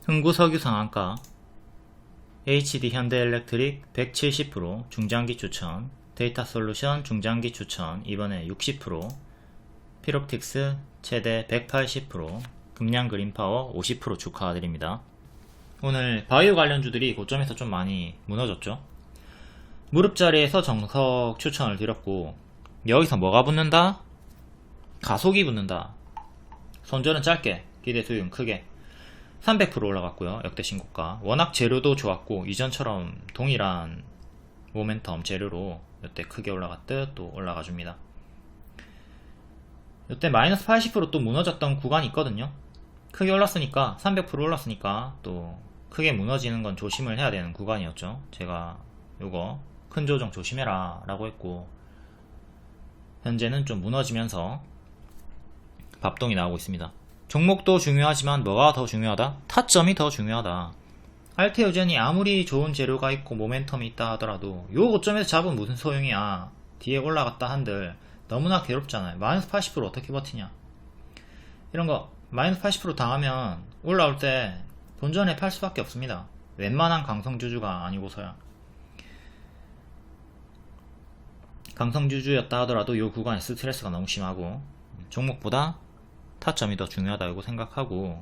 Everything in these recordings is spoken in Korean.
흥구석유 상한가, HD 현대엘렉트릭 170% 중장기 추천, 데이터솔루션 중장기 추천 이번에 60%, 필옵틱스 최대 180%, 금양 그린파워 50% 축하드립니다. 오늘 바이오 관련주들이 고점에서 좀 많이 무너졌죠. 무릎자리에서 정석 추천을 드렸고, 여기서 뭐가 붙는다? 가속이 붙는다. 손절은 짧게, 기대 수익은 크게. 300% 올라갔고요. 역대 신고가. 워낙 재료도 좋았고 이전처럼 동일한 모멘텀 재료로 이때 크게 올라갔듯 또 올라가줍니다. 이때 마이너스 80% 또 무너졌던 구간이 있거든요. 크게 올랐으니까 300% 올랐으니까 또 크게 무너지는 건 조심을 해야 되는 구간이었죠. 제가 요거 큰 조정 조심해라 라고 했고, 현재는 좀 무너지면서 밥동이 나오고 있습니다. 종목도 중요하지만 뭐가 더 중요하다? 타점이 더 중요하다. 알테오젠이 아무리 좋은 재료가 있고 모멘텀이 있다 하더라도 요 고점에서 잡으면 무슨 소용이야. 뒤에 올라갔다 한들 너무나 괴롭잖아요. 마이너스 80% 어떻게 버티냐. 이런 거 마이너스 80% 당하면 올라올 때 본전에 팔 수밖에 없습니다. 웬만한 강성주주가 아니고서야. 강성주주였다 하더라도 요 구간에 스트레스가 너무 심하고 종목보다 타점이 더 중요하다고 생각하고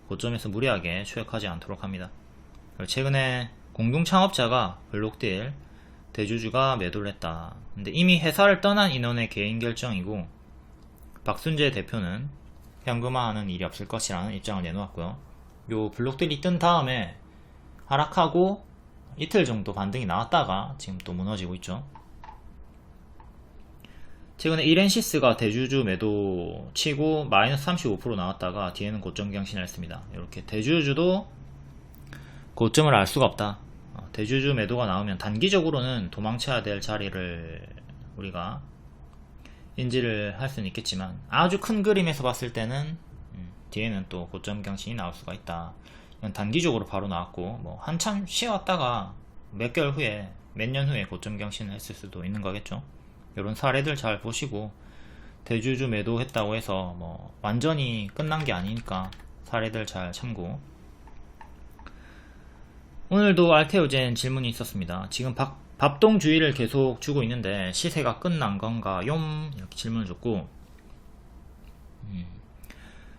고점에서 무리하게 추격하지 않도록 합니다. 최근에 공동창업자가 블록딜 대주주가 매도를 했다. 근데 이미 회사를 떠난 인원의 개인 결정이고, 박순재 대표는 현금화하는 일이 없을 것이라는 입장을 내놓았고요. 요 블록딜이 뜬 다음에 하락하고 이틀 정도 반등이 나왔다가 지금 또 무너지고 있죠. 최근에 이렌시스가 대주주 매도 치고 마이너스 35% 나왔다가 뒤에는 고점 경신을 했습니다. 이렇게 대주주도 고점을 알 수가 없다. 대주주 매도가 나오면 단기적으로는 도망쳐야 될 자리를 우리가 인지를 할 수는 있겠지만, 아주 큰 그림에서 봤을 때는 뒤에는 또 고점 경신이 나올 수가 있다. 이건 단기적으로 바로 나왔고, 뭐 한참 쉬었다가 몇 개월 후에 몇 년 후에 고점 경신을 했을 수도 있는 거겠죠. 이런 사례들 잘 보시고, 대주주 매도했다고 해서 뭐 완전히 끝난 게 아니니까 사례들 잘 참고. 오늘도 알테오젠 질문이 있었습니다. 지금 밥동주의를 계속 주고 있는데 시세가 끝난 건가 요? 이렇게 질문을 줬고,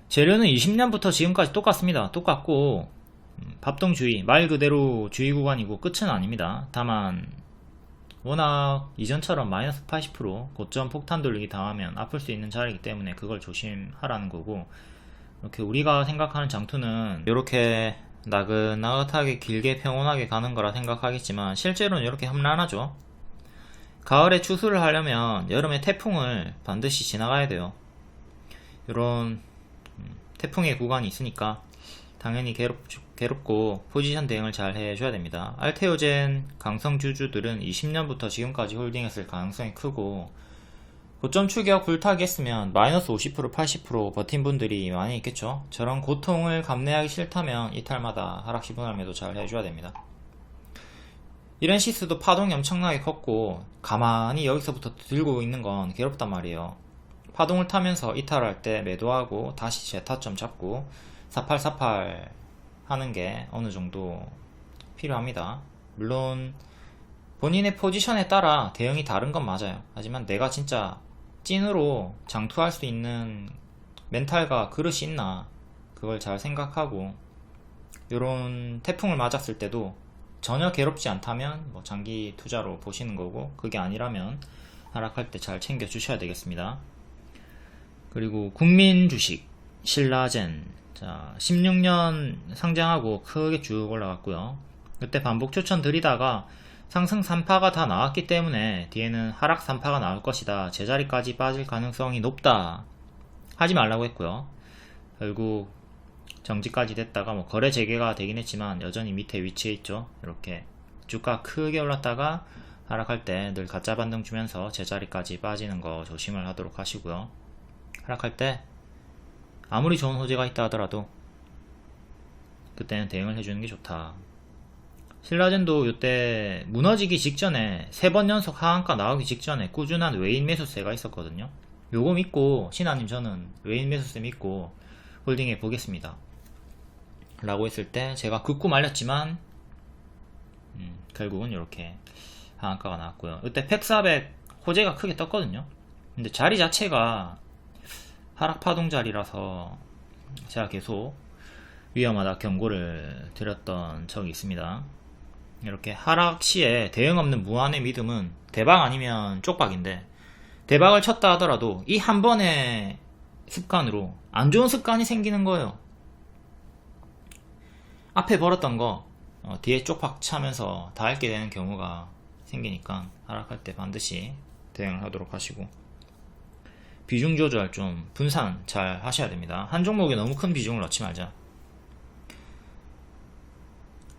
재료는 20년부터 지금까지 똑같습니다. 똑같고 밥동주의 말 그대로 주의 구간이고 끝은 아닙니다. 다만 워낙 이전처럼 마이너스 80% 고점 폭탄 돌리기 당하면 아플 수 있는 자리이기 때문에 그걸 조심하라는 거고, 이렇게 우리가 생각하는 장투는 이렇게 나긋나긋하게 길게 평온하게 가는 거라 생각하겠지만 실제로는 이렇게 험난하죠. 가을에 추수를 하려면 여름에 태풍을 반드시 지나가야 돼요. 이런 태풍의 구간이 있으니까 당연히 괴롭고 포지션 대응을 잘 해줘야 됩니다. 알테오젠 강성주주들은 20년부터 지금까지 홀딩했을 가능성이 크고, 고점 추격 불타기 했으면 마이너스 50% 80% 버틴 분들이 많이 있겠죠. 저런 고통을 감내하기 싫다면 이탈마다 하락시 분할 매도 잘 해줘야 됩니다. 이렌시스도 파동이 엄청나게 컸고 가만히 여기서부터 들고 있는 건 괴롭단 말이에요. 파동을 타면서 이탈할 때 매도하고 다시 재타점 잡고 4848 하는 게 어느 정도 필요합니다. 물론 본인의 포지션에 따라 대응이 다른 건 맞아요. 하지만 내가 진짜 찐으로 장투할 수 있는 멘탈과 그릇이 있나, 그걸 잘 생각하고, 요런 태풍을 맞았을 때도 전혀 괴롭지 않다면 뭐 장기 투자로 보시는 거고, 그게 아니라면 하락할 때 잘 챙겨 주셔야 되겠습니다. 그리고 국민 주식 신라젠, 자 16년 상장하고 크게 쭉 올라갔고요. 그때 반복 추천 드리다가 상승 3파가 다 나왔기 때문에 뒤에는 하락 3파가 나올 것이다, 제자리까지 빠질 가능성이 높다 하지 말라고 했고요. 결국 정지까지 됐다가 뭐 거래 재개가 되긴 했지만 여전히 밑에 위치해 있죠. 이렇게 주가 크게 올랐다가 하락할 때 늘 가짜 반등 주면서 제자리까지 빠지는 거 조심을 하도록 하시고요. 하락할 때 아무리 좋은 호재가 있다 하더라도 그때는 대응을 해주는 게 좋다. 신라젠도 이때 무너지기 직전에 3번 연속 하한가 나오기 직전에 꾸준한 외인 매수세가 있었거든요. 요거 믿고 신하님 저는 외인 매수세 믿고 홀딩해 보겠습니다. 라고 했을 때 제가 긋고 말렸지만 결국은 이렇게 하한가가 나왔고요. 이때 팩400 호재가 크게 떴거든요. 근데 자리 자체가 하락 파동 자리라서 제가 계속 위험하다 경고를 드렸던 적이 있습니다. 이렇게 하락 시에 대응 없는 무한의 믿음은 대박 아니면 쪽박인데, 대박을 쳤다 하더라도 이 한 번의 습관으로 안 좋은 습관이 생기는 거예요. 앞에 벌었던 거 뒤에 쪽박 차면서 다 잃게 되는 경우가 생기니까 하락할 때 반드시 대응을 하도록 하시고, 비중 조절 좀 분산 잘 하셔야 됩니다. 한 종목에 너무 큰 비중을 넣지 말자.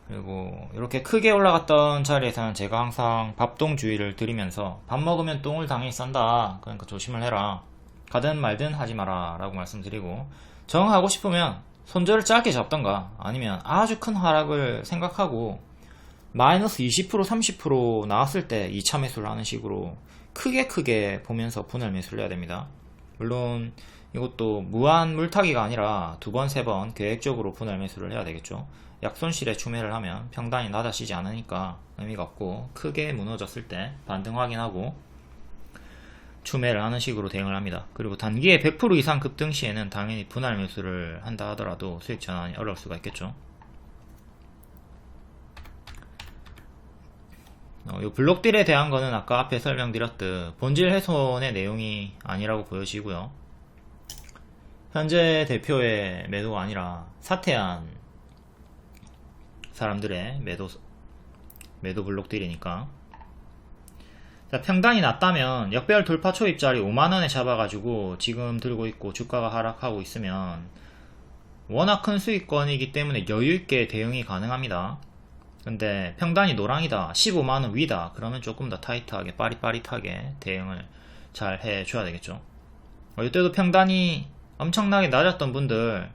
그리고 이렇게 크게 올라갔던 자리에서는 제가 항상 밥동 주의를 드리면서, 밥 먹으면 똥을 당연히 싼다, 그러니까 조심을 해라, 가든 말든 하지 마라 라고 말씀드리고, 정하고 싶으면 손절을 짧게 잡던가, 아니면 아주 큰 하락을 생각하고 마이너스 20% 30% 나왔을 때 2차 매수를 하는 식으로 크게 보면서 분할 매수를 해야 됩니다. 물론 이것도 무한 물타기가 아니라 2번 3번 계획적으로 분할 매수를 해야 되겠죠. 약손실에 추매를 하면 평단이 낮아지지 않으니까 의미가 없고, 크게 무너졌을 때 반등 확인하고 추매를 하는 식으로 대응을 합니다. 그리고 단기에 100% 이상 급등 시에는 당연히 분할 매수를 한다 하더라도 수익 전환이 어려울 수가 있겠죠. 이 블록딜에 대한 거는 아까 앞에 설명드렸듯 본질 훼손의 내용이 아니라고 보여지고요. 현재 대표의 매도가 아니라 사퇴한 사람들의 매도 블록딜이니까. 자, 평단이 낮다면 역배열 돌파 초입자리 5만원에 잡아가지고 지금 들고 있고 주가가 하락하고 있으면 워낙 큰 수익권이기 때문에 여유있게 대응이 가능합니다. 근데 평단이 노랑이다, 15만원 위다, 그러면 조금 더 타이트하게 빠릿빠릿하게 대응을 잘 해줘야 되겠죠. 이때도 평단이 엄청나게 낮았던 분들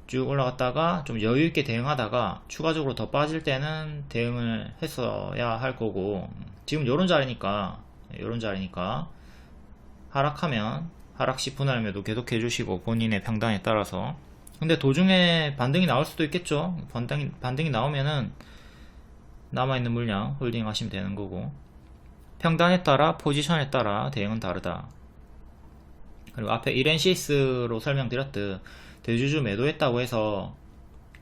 쭉 올라갔다가 좀 여유있게 대응하다가 추가적으로 더 빠질 때는 대응을 했어야 할 거고, 지금 요런 자리니까 하락하면 하락시 분할 매도 계속 해주시고 본인의 평단에 따라서. 근데 도중에 반등이 나올 수도 있겠죠. 반등이 나오면은 남아있는 물량 홀딩 하시면 되는 거고, 평단에 따라 포지션에 따라 대응은 다르다. 그리고 앞에 이렌시스로 설명드렸듯 대주주 매도했다고 해서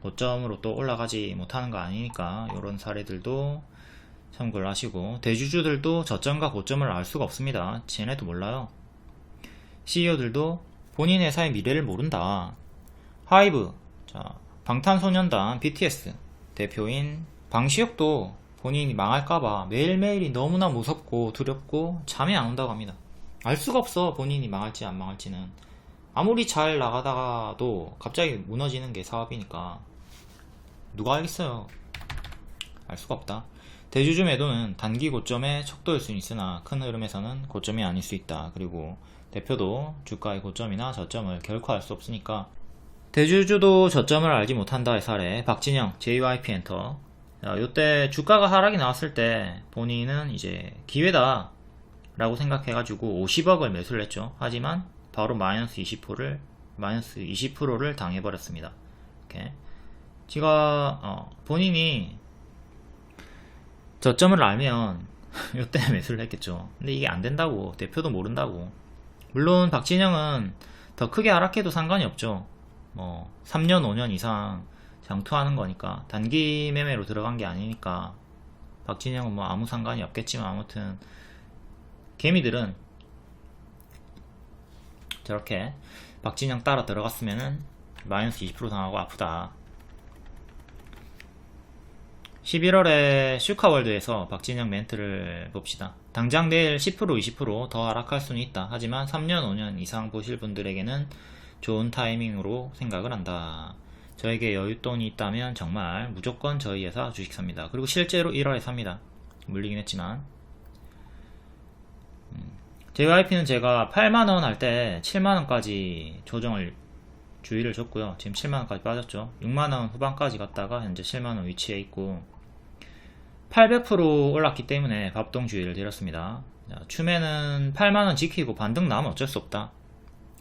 고점으로 또 올라가지 못하는 거 아니니까 이런 사례들도 참고를 하시고, 대주주들도 저점과 고점을 알 수가 없습니다. 쟤네도 몰라요. CEO들도 본인 회사의 미래를 모른다. 하이브, 자, 방탄소년단 BTS 대표인 방시혁도 본인이 망할까봐 매일매일이 너무나 무섭고 두렵고 잠이 안 온다고 합니다. 알 수가 없어, 본인이 망할지 안 망할지는. 아무리 잘 나가다가도 갑자기 무너지는 게 사업이니까 누가 알겠어요. 알 수가 없다. 대주주 매도는 단기 고점의 척도일 수는 있으나 큰 흐름에서는 고점이 아닐 수 있다. 그리고 대표도 주가의 고점이나 저점을 결코 알 수 없으니까. 대주주도 저점을 알지 못한다의 사례, 박진영 JYP 엔터. 요때 주가가 하락이 나왔을 때 본인은 이제 기회다 라고 생각해가지고 50억을 매수를 했죠. 하지만 바로 마이너스 20%를 당해버렸습니다. 이렇게 제가 본인이 저점을 알면 요때 매수를 했겠죠. 근데 이게 안된다고, 대표도 모른다고. 물론 박진영은 더 크게 하락해도 상관이 없죠. 3년 5년 이상 장투하는 거니까, 단기 매매로 들어간 게 아니니까 박진영은 아무 상관이 없겠지만, 아무튼 개미들은 저렇게 박진영 따라 들어갔으면은 마이너스 20% 당하고 아프다. 11월에 슈카월드에서 박진영 멘트를 봅시다. 당장 내일 10% 20% 더 하락할 수는 있다. 하지만 3년 5년 이상 보실 분들에게는 좋은 타이밍으로 생각을 한다. 저에게 여윳돈이 있다면 정말 무조건 저희 회사 주식 삽니다. 그리고 실제로 1월에 삽니다. 물리긴 했지만. JYP는 제가 8만원 할 때 7만원까지 조정을 주의를 줬고요. 지금 7만원까지 빠졌죠. 6만원 후반까지 갔다가 현재 7만원 위치에 있고 800% 올랐기 때문에 밥동 주의를 드렸습니다. 추매는 8만원 지키고 반등 나오면 어쩔 수 없다.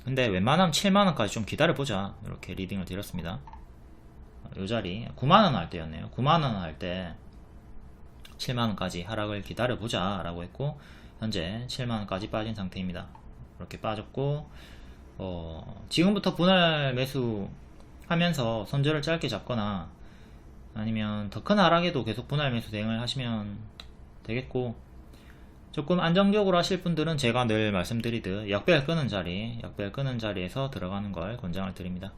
근데 웬만하면 7만원까지 좀 기다려보자, 이렇게 리딩을 드렸습니다. 요 자리 9만원 할 때였네요. 9만원 할 때 7만원까지 하락을 기다려보자 라고 했고, 현재 7만원까지 빠진 상태입니다. 이렇게 빠졌고, 지금부터 분할 매수 하면서 손절을 짧게 잡거나 아니면 더 큰 하락에도 계속 분할 매수 대응을 하시면 되겠고, 조금 안정적으로 하실 분들은 제가 늘 말씀드리듯 약배열 끄는 자리에서 들어가는 걸 권장을 드립니다.